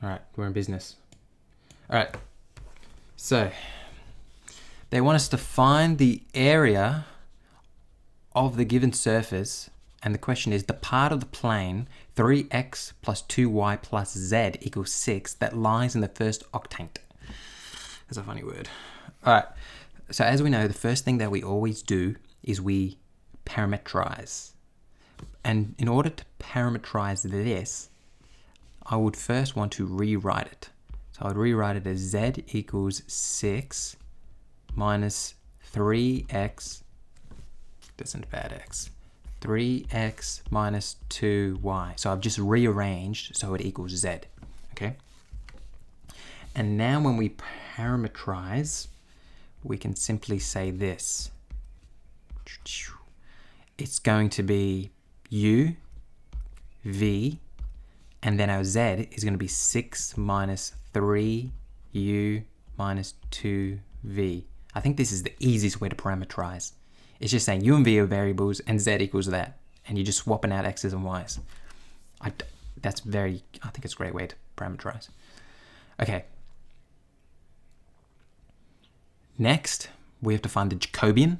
All right, we're in business. All right, so they want us to find the area of the given surface, and the question is the part of the plane 3x plus 2y plus z equals 6 that lies in the first octant. That's a funny word. All right, so as we know, the first thing that we always do is we parameterize. And in order to parameterize this, I would first want to rewrite it. So I would rewrite it as z equals 6 minus 3x, this isn't bad x, 3x minus 2y. So I've just rearranged so it equals z, okay? And now when we parameterize, we can simply say this. It's going to be u, v, and then our z is going to be 6 minus 3u minus 2v. I think this is the easiest way to parameterize. It's just saying u and v are variables and z equals that. And you're just swapping out x's and y's. I think it's a great way to parameterize. Okay. Next, we have to find the Jacobian.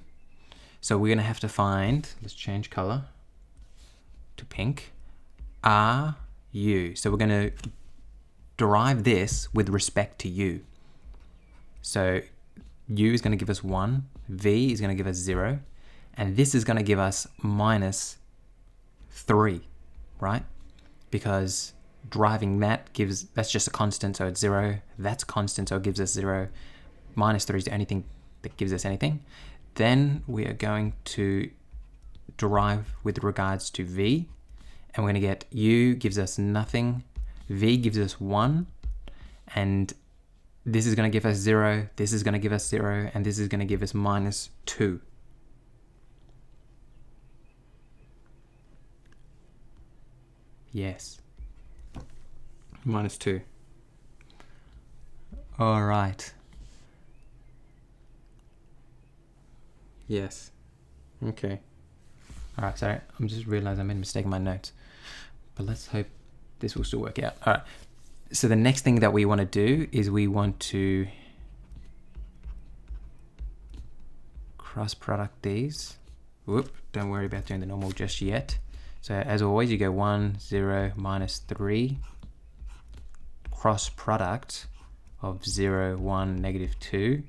So we're going to have to find, let's change color to pink, RU. So we're going to derive this with respect to u. So u is going to give us 1, v is going to give us 0, and this is going to give us minus 3, right? Because deriving that that's just a constant, so it's 0. That's constant, so it gives us 0. Minus 3 is the only thing that gives us anything. Then we are going to derive with regards to v, and we're going to get u gives us nothing, v gives us 1, and this is going to give us 0, this is going to give us 0, and this is going to give us minus 2. Yes. Minus 2. All right. Yes. Okay. All right, sorry. I'm just realizing I made a mistake in my notes. But let's hope this will still work out. All right. So the next thing that we want to do is we want to cross product these. Whoop, don't worry about doing the normal just yet. So as always, you go 1, 0, minus 3. Cross product of 0, 1, negative 2.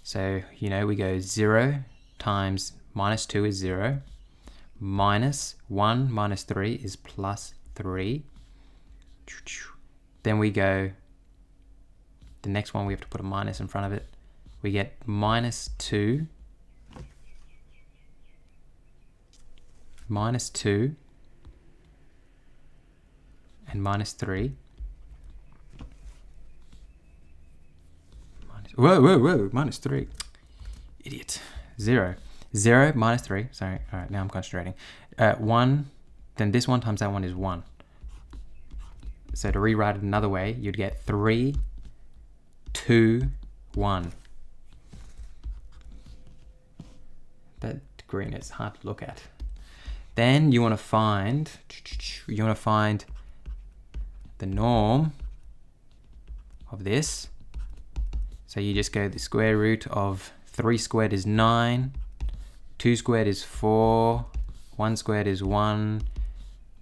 So, we go 0 times minus 2 is 0. Minus 1 minus 3 is plus 3. Then we go, the next one we have to put a minus in front of it. We get minus 2. Minus 2. And minus 3. Whoa, minus 3. Idiot. 0. 0 minus 3. Sorry. All right, now I'm concentrating. 1, then this one times that one is 1. So to rewrite it another way, you'd get 3, 2, 1. That green is hard to look at. Then you want to find the norm of this. So you just go the square root of 3 squared is 9, 2 squared is 4, 1 squared is 1,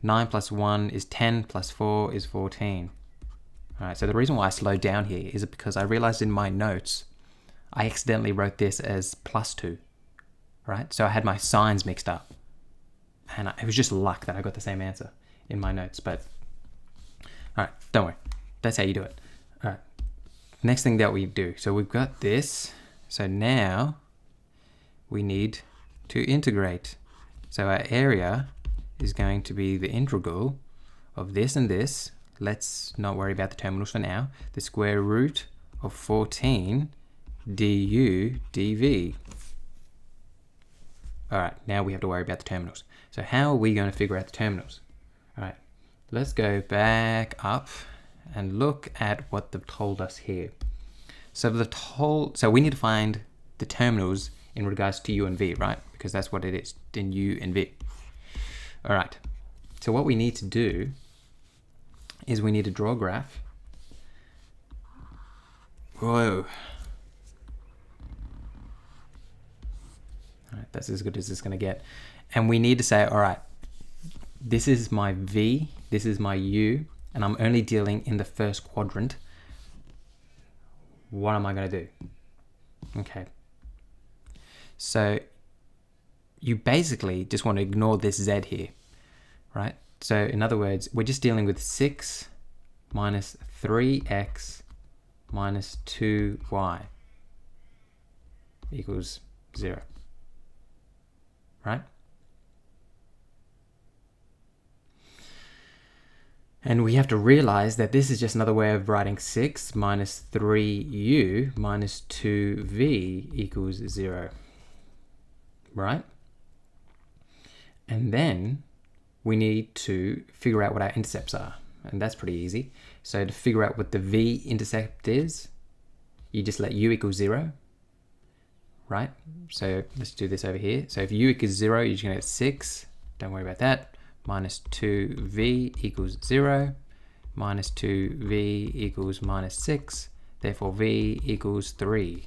9 plus 1 is 10, plus 4 is 14. All right, so the reason why I slowed down here is because I realized in my notes, I accidentally wrote this as plus 2, right? So I had my signs mixed up. And it was just luck that I got the same answer in my notes, but all right, don't worry. That's how you do it. All right. Next thing that we do, so we've got this. So now we need to integrate. So our area is going to be the integral of this and this. Let's not worry about the terminals for now. The square root of 14 du dv. All right, now we have to worry about the terminals. So how are we going to figure out the terminals? All right, let's go back up and look at what they've told us here. So we need to find the terminals in regards to u and v, right? Because that's what it is in u and v. All right. So what we need to do is we need to draw a graph. Whoa. All right, that's as good as it's going to get. And we need to say, all right, this is my V, this is my U, and I'm only dealing in the first quadrant. What am I going to do? Okay. So you basically just want to ignore this Z here, right? So in other words, we're just dealing with 6 minus 3x minus 2y equals 0, right? And we have to realize that this is just another way of writing 6 minus 3u minus 2v equals 0, right? And then we need to figure out what our intercepts are. And that's pretty easy. So to figure out what the v-intercept is, you just let u equal 0, right? So let's do this over here. So if u equals 0, you're just going to get 6. Don't worry about that. Minus 2v equals 0. Minus 2v equals minus 6. Therefore, v equals 3.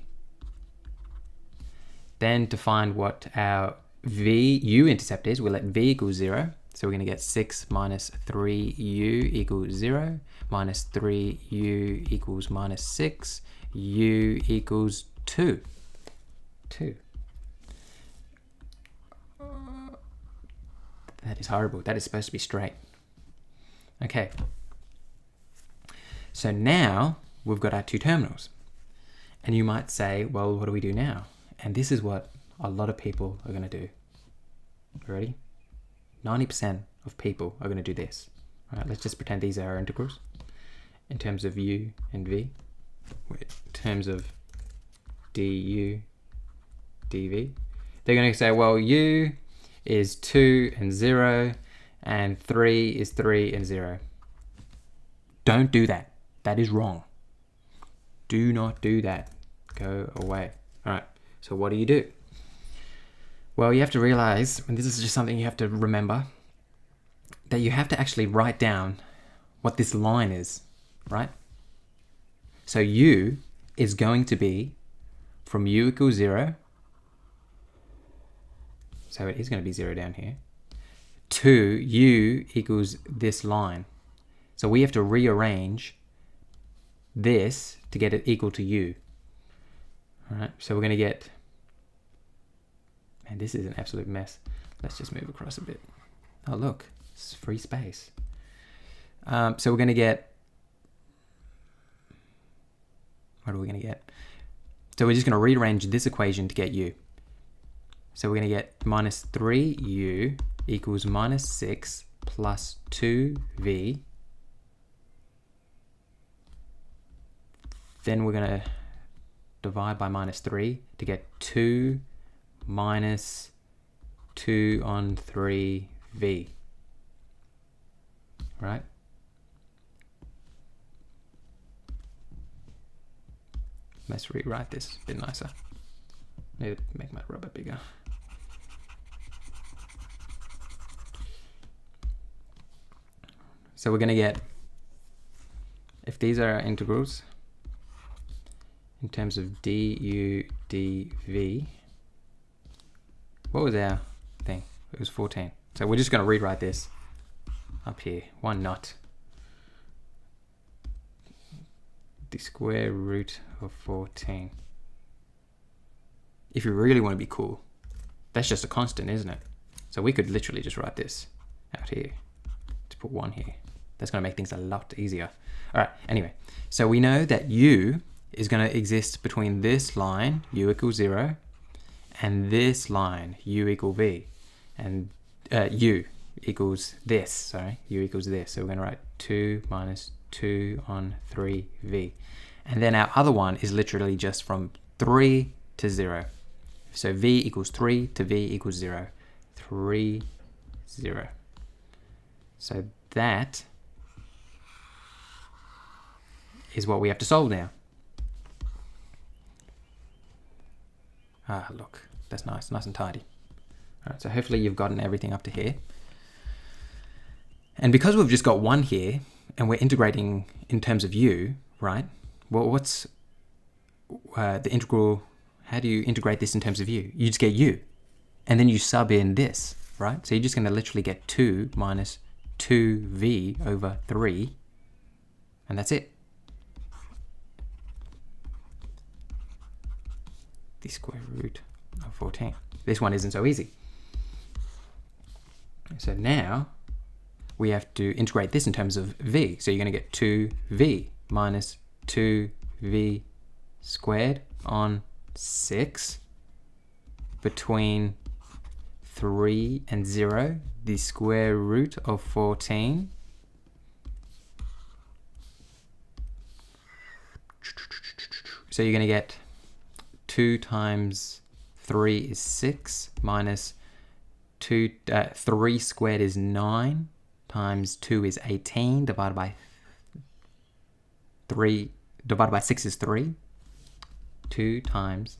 Then to find what our u-intercept is, we'll let v equals 0. So we're going to get 6 minus 3u equals 0, minus 3u equals minus 6, u equals 2. 2. That is horrible. That is supposed to be straight. Okay. So now we've got our two terminals. And you might say, well, what do we do now? And this is what a lot of people are going to do. Ready? 90% of people are going to do this. All right, let's just pretend these are our integrals in terms of u and v, in terms of du, dv. They're going to say, well, u is 2 and 0, and 3 is 3 and 0. Don't do that. That is wrong. Do not do that. Go away. All right, so what do? Well, you have to realize, and this is just something you have to remember, that you have to actually write down what this line is, right? So u is going to be from u equals 0, so it is going to be 0 down here, to u equals this line. So we have to rearrange this to get it equal to u. All right, so we're going to get, man, this is an absolute mess. Let's just move across a bit. Oh, look, it's free space. So we're going to get, what are we going to get? So we're just going to rearrange this equation to get u. So we're going to get minus 3u equals minus 6 plus 2v. Then we're going to divide by minus 3 to get 2 minus 2 on 3v. Right? Let's rewrite this a bit nicer. Need to make my rubber bigger. So we're going to get, if these are our integrals, in terms of du dv, what was our thing? It was 14. So we're just going to rewrite this up here. One not. The square root of 14. If you really want to be cool, that's just a constant, isn't it? So we could literally just write this out here. To put 1 here. That's going to make things a lot easier. All right, anyway. So we know that u is going to exist between this line, u equals 0, and this line, u equal v. And u equals this, sorry, u equals this. So we're going to write 2 minus 2 on 3v. And then our other one is literally just from 3 to 0. So v equals 3 to v equals 0. 3, 0. So that is what we have to solve now. Ah, look, that's nice and tidy. All right, so hopefully you've gotten everything up to here. And because we've just got 1 here, and we're integrating in terms of u, right? Well, what's the integral? How do you integrate this in terms of u? You just get u, and then you sub in this, right? So you're just going to literally get 2 minus 2v over 3, and that's it. The square root of 14. This one isn't so easy. So now we have to integrate this in terms of v. So you're going to get 2v minus 2v squared on 6 between 3 and 0, the square root of 14. So you're going to get 2 times 3 is 6 minus 3 squared is 9 times 2 is 18 divided by 6 is 3. 2 times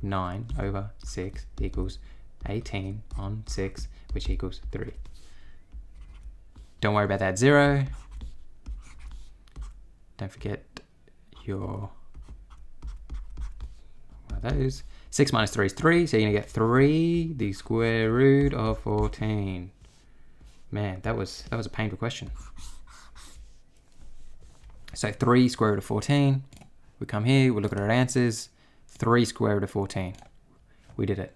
9 over 6 equals 18 on 6, which equals 3. Don't worry about that 0. Don't forget your, what are those? 6 minus 3 is 3, so you're going to get 3, the square root of 14. Man, that was a painful question. So 3 square root of 14. We come here, we look at our answers. 3 square root of 14. We did it.